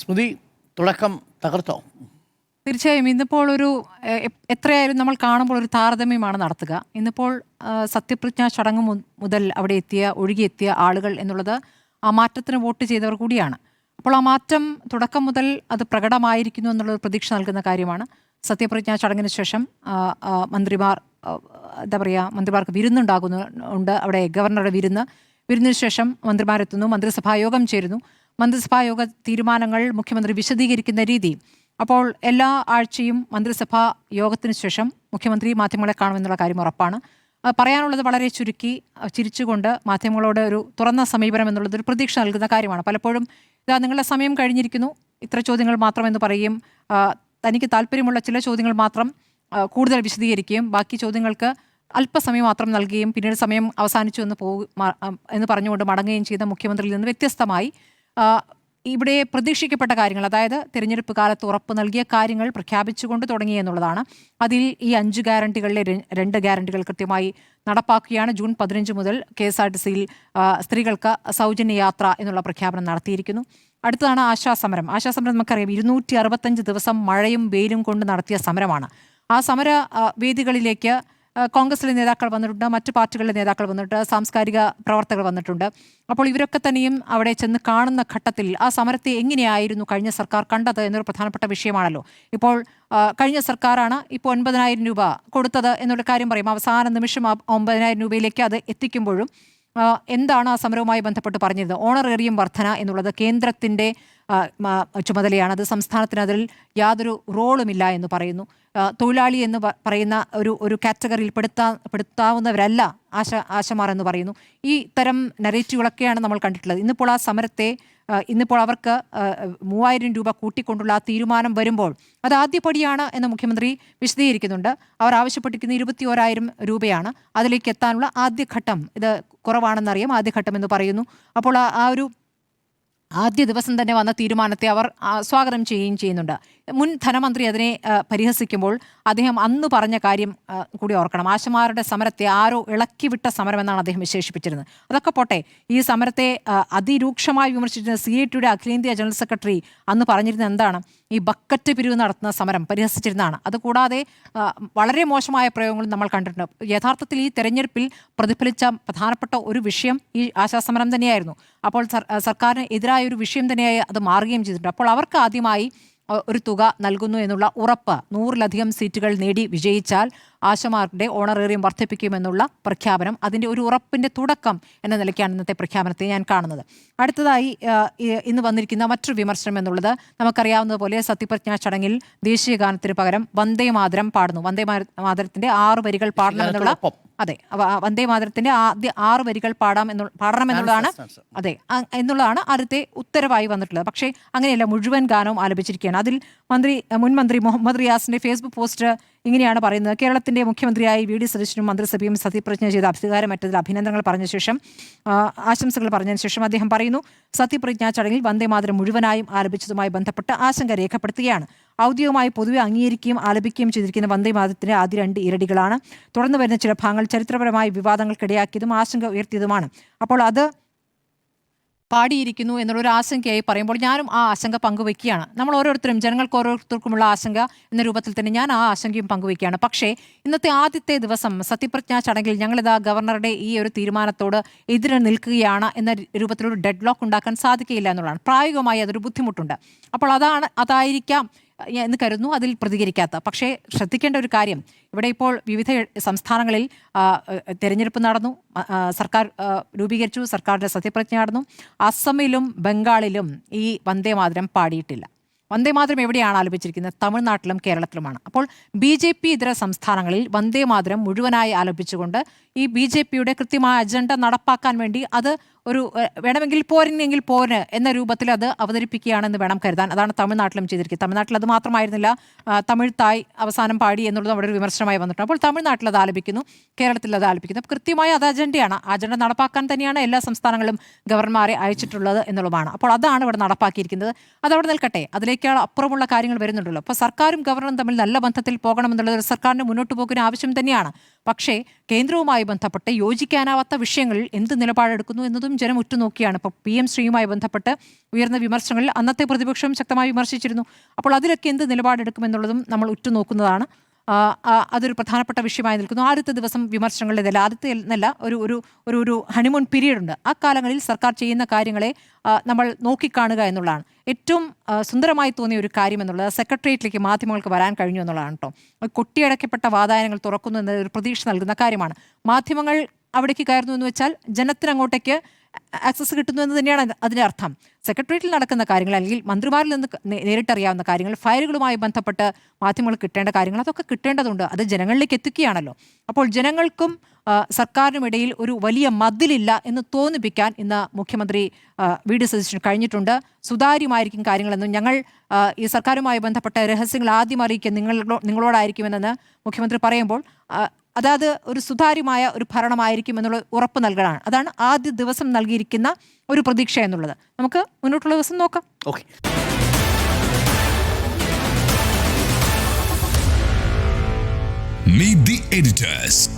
സ്മൃതി, തുടക്കം തകർത്തോ? തീർച്ചയായും ഇന്നിപ്പോൾ ഒരു എത്രയായാലും നമ്മൾ കാണുമ്പോൾ ഒരു താരതമ്യമാണ് നടത്തുക. ഇന്നിപ്പോൾ സത്യപ്രതിജ്ഞാ ചടങ്ങ് മുതൽ അവിടെ ഒഴുകിയെത്തിയ ആളുകൾ എന്നുള്ളത് ആ മാറ്റത്തിന് വോട്ട് ചെയ്തവർ കൂടിയാണ്. അപ്പോൾ ആ മാറ്റം തുടക്കം മുതൽ അത് പ്രകടമായിരിക്കുന്നു എന്നുള്ളത് പ്രതീക്ഷ നൽകുന്ന കാര്യമാണ്. സത്യപ്രതിജ്ഞാ ചടങ്ങിന് ശേഷം മന്ത്രിമാർ മന്ത്രിമാർക്ക് വിരുന്നുണ്ടാകുന്നുണ്ട്. അവിടെ ഗവർണറുടെ വിരുന്നിന് ശേഷം മന്ത്രിമാരെത്തുന്നു, മന്ത്രിസഭാ യോഗം ചേരുന്നു. മന്ത്രിസഭാ യോഗ തീരുമാനങ്ങൾ മുഖ്യമന്ത്രി വിശദീകരിക്കുന്ന രീതി. അപ്പോൾ എല്ലാ ആഴ്ചയും മന്ത്രിസഭാ യോഗത്തിന് ശേഷം മുഖ്യമന്ത്രി മാധ്യമങ്ങളെ കാണുമെന്നുള്ള കാര്യം ഉറപ്പാണ്. പറയാനുള്ളത് വളരെ ചുരുക്കി ചിരിച്ചുകൊണ്ട് മാധ്യമങ്ങളോട് ഒരു തുറന്ന സമീപനം എന്നുള്ളത് ഒരു പ്രതീക്ഷ നൽകുന്ന കാര്യമാണ്. പലപ്പോഴും നിങ്ങളുടെ സമയം കഴിഞ്ഞിരിക്കുന്നു, ഇത്ര ചോദ്യങ്ങൾ മാത്രം എന്ന് പറയുകയും തനിക്ക് താല്പര്യമുള്ള ചില ചോദ്യങ്ങൾ മാത്രം കൂടുതൽ വിശദീകരിക്കുകയും ബാക്കി ചോദ്യങ്ങൾക്ക് അല്പസമയം മാത്രം നൽകുകയും പിന്നീട് സമയം അവസാനിച്ചു എന്ന് പറഞ്ഞുകൊണ്ട് മടങ്ങുകയും ചെയ്ത മുഖ്യമന്ത്രിയിൽ നിന്ന് വ്യത്യസ്തമായി ഇവിടെ പ്രതീക്ഷിക്കപ്പെട്ട കാര്യങ്ങൾ, അതായത് തിരഞ്ഞെടുപ്പ് കാലത്ത് ഉറപ്പ് നൽകിയ കാര്യങ്ങൾ പ്രഖ്യാപിച്ചുകൊണ്ട് തുടങ്ങി എന്നുള്ളതാണ്. അതിൽ ഈ 5 ഗ്യാരണ്ടികളിലെ 2 ഗ്യാരണ്ടികൾ കൃത്യമായി നടപ്പാക്കുകയാണ്. ജൂൺ 15 മുതൽ KSRTCയിൽ സ്ത്രീകൾക്ക് സൗജന്യ യാത്ര എന്നുള്ള പ്രഖ്യാപനം നടത്തിയിരിക്കുന്നു. അടുത്തതാണ് ആശാസമരം. ആശാസമരം നമുക്കറിയാം 265 ദിവസം മഴയും വെയിലും കൊണ്ട് നടത്തിയ സമരമാണ്. ആ സമര വേദികളിലേക്ക് കോൺഗ്രസിലെ നേതാക്കൾ വന്നിട്ടുണ്ട്, മറ്റു പാർട്ടികളിലെ നേതാക്കൾ വന്നിട്ടുണ്ട്, സാംസ്കാരിക പ്രവർത്തകർ വന്നിട്ടുണ്ട്. അപ്പോൾ ഇവരൊക്കെ തന്നെയും അവിടെ ചെന്ന് കാണുന്ന ഘട്ടത്തിൽ ആ സമരത്തെ എങ്ങനെയായിരുന്നു കഴിഞ്ഞ സർക്കാർ കണ്ടത് എന്നൊരു പ്രധാനപ്പെട്ട വിഷയമാണല്ലോ. ഇപ്പോൾ കഴിഞ്ഞ സർക്കാരാണ് ഇപ്പോൾ 9,000 രൂപ കൊടുത്തത് എന്നുള്ള കാര്യം പറയും. അവസാന നിമിഷം 9,000 രൂപയിലേക്ക് അത് എത്തിക്കുമ്പോഴും എന്താണ് ആ സമരവുമായി ബന്ധപ്പെട്ട് പറഞ്ഞിരുന്നത്? ഓണറേറിയം വർധന എന്നുള്ളത് കേന്ദ്രത്തിൻ്റെ ചുമതലയാണ്, അത് സംസ്ഥാനത്തിന് അതിൽ യാതൊരു റോളുമില്ല എന്ന് പറയുന്നു. തൊഴിലാളി എന്ന് പറയുന്ന ഒരു കാറ്റഗറിയിൽ പെടുത്താവുന്നവരല്ല ആശമാർ എന്ന് പറയുന്നു. ഈ തരം നരേറ്റീവുകളൊക്കെയാണ് നമ്മൾ കണ്ടിട്ടുള്ളത്. ഇന്നിപ്പോൾ അവർക്ക് 3,000 രൂപ കൂട്ടിക്കൊണ്ടുള്ള ആ തീരുമാനം വരുമ്പോൾ അത് ആദ്യപടിയാണ് എന്ന് മുഖ്യമന്ത്രി വിശദീകരിക്കുന്നുണ്ട്. അവർ ആവശ്യപ്പെട്ടിരിക്കുന്ന 21,000 രൂപയാണ്. അതിലേക്ക് എത്താനുള്ള ആദ്യഘട്ടം, ഇത് കുറവാണെന്നറിയാം, ആദ്യഘട്ടം എന്ന് പറയുന്നു. അപ്പോൾ ആ ഒരു ആദ്യ ദിവസം തന്നെ വന്ന തീരുമാനത്തെ അവർ സ്വാഗതം ചെയ്യുകയും ചെയ്യുന്നുണ്ട്. മുൻ ധനമന്ത്രി അതിനെ പരിഹസിക്കുമ്പോൾ അദ്ദേഹം അന്ന് പറഞ്ഞ കാര്യം കൂടി ഓർക്കണം. ആശമാരുടെ സമരത്തെ ആരോ ഇളക്കിവിട്ട സമരമെന്നാണ് അദ്ദേഹം വിശേഷിപ്പിച്ചിരുന്നത്. അതൊക്കെ പോട്ടെ, ഈ സമരത്തെ അതിരൂക്ഷമായി വിമർശിച്ചിരുന്ന CITയുടെ അഖിലേന്ത്യാ ജനറൽ സെക്രട്ടറി അന്ന് പറഞ്ഞിരുന്നത് എന്താണ്? ഈ ബക്കറ്റ് പിരിവ് നടത്തുന്ന സമരം പരിഹസിച്ചിരുന്നതാണ്. അതുകൂടാതെ വളരെ മോശമായ പ്രയോഗങ്ങളും നമ്മൾ കണ്ടിട്ടുണ്ട്. യഥാർത്ഥത്തിൽ ഈ തെരഞ്ഞെടുപ്പിൽ പ്രതിഫലിച്ച പ്രധാനപ്പെട്ട ഒരു വിഷയം ഈ ആശാസമരം തന്നെയായിരുന്നു. അപ്പോൾ സർക്കാരിന് എതിരായ ഒരു വിഷയം തന്നെയായി അത് മാറുകയും ചെയ്തിട്ടുണ്ട്. അപ്പോൾ അവർക്ക് ആദ്യമായി ഒരു തുക നൽകുന്നു എന്നുള്ള ഉറപ്പ്, 100-ലധികം സീറ്റുകൾ നേടി വിജയിച്ചാൽ ആശമാരുടെ ഓണറേറിയം വർദ്ധിപ്പിക്കുമെന്നുള്ള പ്രഖ്യാപനം, അതിൻ്റെ ഒരു ഉറപ്പിൻ്റെ തുടക്കം എന്ന നിലയ്ക്കാണ് ഇന്നത്തെ പ്രഖ്യാപനത്തെ ഞാൻ കാണുന്നത്. അടുത്തതായി ഇന്ന് വന്നിരിക്കുന്ന മറ്റൊരു വിമർശനം എന്നുള്ളത് നമുക്കറിയാവുന്നതുപോലെ സത്യപ്രതിജ്ഞാ ചടങ്ങിൽ ദേശീയ ഗാനത്തിന് പകരം വന്ദേ മാതരം പാടുന്നു. വന്ദേ മാതരത്തിൻ്റെ 6 വരികൾ പാടണമെന്നുള്ള, അതെ, വന്ദേ മാതരത്തിന്റെ ആദ്യ 6 വരികൾ പാടണമെന്നുള്ളതാണ്, അതെ, എന്നുള്ളതാണ് ആദ്യത്തെ ഉത്തരവായി വന്നിട്ടുള്ളത്. പക്ഷേ അങ്ങനെയല്ല, മുഴുവൻ ഗാനവും ആലപിച്ചിരിക്കുകയാണ്. അതിൽ മുൻ മന്ത്രി മുഹമ്മദ് റിയാസിന്റെ ഫേസ്ബുക്ക് പോസ്റ്റ് ഇങ്ങനെയാണ് പറയുന്നത്: കേരളത്തിന്റെ മുഖ്യമന്ത്രിയായി VD സതീശനും മന്ത്രിസഭയും സത്യപ്രതിജ്ഞ ചെയ്ത അധികാരമറ്റതിൽ അഭിനന്ദനങ്ങൾ പറഞ്ഞ ശേഷം, ആശംസകൾ പറഞ്ഞതിന് ശേഷം അദ്ദേഹം പറയുന്നു, സത്യപ്രതിജ്ഞാ ചടങ്ങിൽ വന്ദേ മാതരം മുഴുവനായും ആലപിച്ചതുമായി ബന്ധപ്പെട്ട് ആശങ്ക രേഖപ്പെടുത്തുകയാണ്. ഔദ്യോഗികമായി പൊതുവെ അംഗീകരിക്കുകയും ആലപിക്കുകയും ചെയ്തിരിക്കുന്ന വന്ദേ മാതരത്തിന്റെ ആദ്യ 2 ഇരടികളാണ്. തുടർന്ന് വരുന്ന ചില ഭാഗങ്ങൾ ചരിത്രപരമായ വിവാദങ്ങൾക്കിടയാക്കിയതും ആശങ്ക ഉയർത്തിയതുമാണ്. അപ്പോൾ അത് പാടിയിരിക്കുന്നു എന്നുള്ളൊരു ആശങ്കയായി പറയുമ്പോൾ ഞാനും ആ ആശങ്ക പങ്കുവയ്ക്കുകയാണ്. നമ്മൾ ഓരോരുത്തരും, ജനങ്ങൾക്ക് ഓരോരുത്തർക്കുമുള്ള ആശങ്ക എന്ന രൂപത്തിൽ തന്നെ ഞാൻ ആ ആശങ്കയും പങ്കുവയ്ക്കുകയാണ്. പക്ഷേ ഇന്നത്തെ ആദ്യത്തെ ദിവസം സത്യപ്രതിജ്ഞാ ചടങ്ങിൽ ഞങ്ങളിതാ ഗവർണറുടെ ഈ ഒരു തീരുമാനത്തോട് എതിരെ നിൽക്കുകയാണ് എന്ന രൂപത്തിലൊരു ഡെഡ് ലോക്ക് ഉണ്ടാക്കാൻ സാധിക്കുകയില്ല എന്നുള്ളതാണ്. പ്രായോഗികമായി അതൊരു ബുദ്ധിമുട്ടുണ്ട്. അപ്പോൾ അതായിരിക്കാം എന്ന് കരുതുന്നു അതിൽ പ്രതികരിക്കാത്ത. പക്ഷേ ശ്രദ്ധിക്കേണ്ട ഒരു കാര്യം, ഇവിടെ ഇപ്പോൾ വിവിധ സംസ്ഥാനങ്ങളിൽ തെരഞ്ഞെടുപ്പ് നടന്നു, സർക്കാർ രൂപീകരിച്ചു, സർക്കാരിൻ്റെ സത്യപ്രതിജ്ഞ നടന്നു. അസമിലും ബംഗാളിലും ഈ വന്ദേ മാതരം പാടിയിട്ടില്ല. വന്ദേ മാതരം എവിടെയാണ് ആലപിച്ചിരിക്കുന്നത്? തമിഴ്നാട്ടിലും കേരളത്തിലുമാണ്. അപ്പോൾ BJP ഇതര സംസ്ഥാനങ്ങളിൽ വന്ദേ മാതരം മുഴുവനായി ആലപിച്ചുകൊണ്ട് ഈ BJPയുടെ കൃത്യമായ അജണ്ട നടപ്പാക്കാൻ വേണ്ടി അത് ഒരു വേണമെങ്കിൽ പോരെങ്കിൽ പോര് എന്ന രൂപത്തിൽ അത് അവതരിപ്പിക്കുകയാണെന്ന് വേണം കരുതാൻ. അതാണ് തമിഴ്നാട്ടിലും ചെയ്തിരിക്കുന്നത്. തമിഴ്നാട്ടിൽ അത് മാത്രമായിരുന്നില്ല, തമിഴ് തായ് അവസാനം പാടി എന്നുള്ളത് അവിടെ ഒരു വിമർശനമായി വന്നിട്ടുണ്ട്. അപ്പോൾ തമിഴ്നാട്ടിൽ അത് ആലപിക്കുന്നു, കേരളത്തിൽ അത് ആലപിക്കുന്നു. അപ്പോൾ കൃത്യമായ അത് അജണ്ടയാണ്. അജണ്ട നടപ്പാക്കാൻ തന്നെയാണ് എല്ലാ സംസ്ഥാനങ്ങളും ഗവർണർമാരെ അയച്ചിട്ടുള്ളത് എന്നുള്ളതാണ്. അപ്പോൾ അതാണ് ഇവിടെ നടപ്പാക്കിയിരിക്കുന്നത്. അതവിടെ നിൽക്കട്ടെ, അതിലേക്ക് അപ്പുറമുള്ള കാര്യങ്ങൾ വരുന്നുണ്ടല്ലോ. അപ്പോൾ സർക്കാരും ഗവർണറും തമ്മിൽ നല്ല ബന്ധത്തിൽ പോകണമെന്നുള്ളത് സർക്കാരിന് മുന്നോട്ട് പോകുന്ന ആവശ്യം തന്നെയാണ്. പക്ഷേ കേന്ദ്രവുമായി ബന്ധപ്പെട്ട് യോജിക്കാനാവാത്ത വിഷയങ്ങളിൽ എന്ത് നിലപാടെടുക്കുന്നു എന്നതും ജനം ഉറ്റുനോക്കിയാണ്. ഇപ്പോൾ PM ശ്രീയുമായി ബന്ധപ്പെട്ട് ഉയർന്ന വിമർശനങ്ങളിൽ അന്നത്തെ പ്രതിപക്ഷം ശക്തമായി വിമർശിച്ചിരുന്നു. അപ്പോൾ അതിലൊക്കെ എന്ത് നിലപാടെടുക്കുമെന്നുള്ളതും നമ്മൾ ഉറ്റുനോക്കുന്നതാണ്. അതൊരു പ്രധാനപ്പെട്ട വിഷയമായി നിൽക്കുന്നു. ആദ്യത്തെ ദിവസം വിമർശനങ്ങളിലല്ല, ആദ്യത്തെ എന്നല്ല, ഒരു ഹണിമൂൺ പീരീഡ് ഉണ്ട്. ആ കാലങ്ങളിൽ സർക്കാർ ചെയ്യുന്ന കാര്യങ്ങളെ നമ്മൾ നോക്കിക്കാണുക എന്നുള്ളതാണ് ഏറ്റവും സുന്ദരമായി തോന്നിയ ഒരു കാര്യം എന്നുള്ളത്. സെക്രട്ടേറിയറ്റിലേക്ക് മാധ്യമങ്ങൾക്ക് വരാൻ കഴിഞ്ഞു എന്നുള്ളതാണ് കേട്ടോ. കൊട്ടിയടക്കപ്പെട്ട വാതായനങ്ങൾ തുറക്കുന്നു എന്ന ഒരു പ്രതീക്ഷ നൽകുന്ന കാര്യമാണ്. മാധ്യമങ്ങൾ അവിടേക്ക് കയറുന്നു എന്ന് വെച്ചാൽ ജനത്തിന് അങ്ങോട്ടേക്ക് ആക്സസ് കിട്ടുന്നു എന്ന് തന്നെയാണ് അതിൻ്റെ അർത്ഥം. സെക്രട്ടേറിയറ്റിൽ നടക്കുന്ന കാര്യങ്ങൾ അല്ലെങ്കിൽ മന്ത്രിമാരിൽ നിന്ന് നേരിട്ടറിയാവുന്ന കാര്യങ്ങൾ, ഫയലുകളുമായി ബന്ധപ്പെട്ട് മാധ്യമങ്ങൾ കിട്ടേണ്ട കാര്യങ്ങൾ, അതൊക്കെ കിട്ടേണ്ടതുണ്ട്. അത് ജനങ്ങളിലേക്ക് എത്തിക്കുകയാണല്ലോ. അപ്പോൾ ജനങ്ങൾക്കും സർക്കാരിനും ഇടയിൽ ഒരു വലിയ മതിലില്ല എന്ന് തോന്നിപ്പിക്കാൻ ഇന്ന് മുഖ്യമന്ത്രി വി.ഡി. സതീശന് കഴിഞ്ഞിട്ടുണ്ട്. സുതാര്യമായിരിക്കും കാര്യങ്ങളെന്നും ഞങ്ങൾ ഈ സർക്കാരുമായി ബന്ധപ്പെട്ട രഹസ്യങ്ങൾ ആദ്യം അറിയിക്കുക നിങ്ങളോടായിരിക്കുമെന്ന് മുഖ്യമന്ത്രി പറയുമ്പോൾ അതായത് ഒരു സുതാര്യമായ ഒരു ഭരണമായിരിക്കും എന്നുള്ള ഉറപ്പ് നൽകലാണ്. അതാണ് ആദ്യ ദിവസം നൽകിയിരിക്കുന്ന ഒരു പ്രതീക്ഷ എന്നുള്ളത്. നമുക്ക് മുന്നോട്ടുള്ള ദിവസം നോക്കാം. ഓക്കെ. Meet the editors.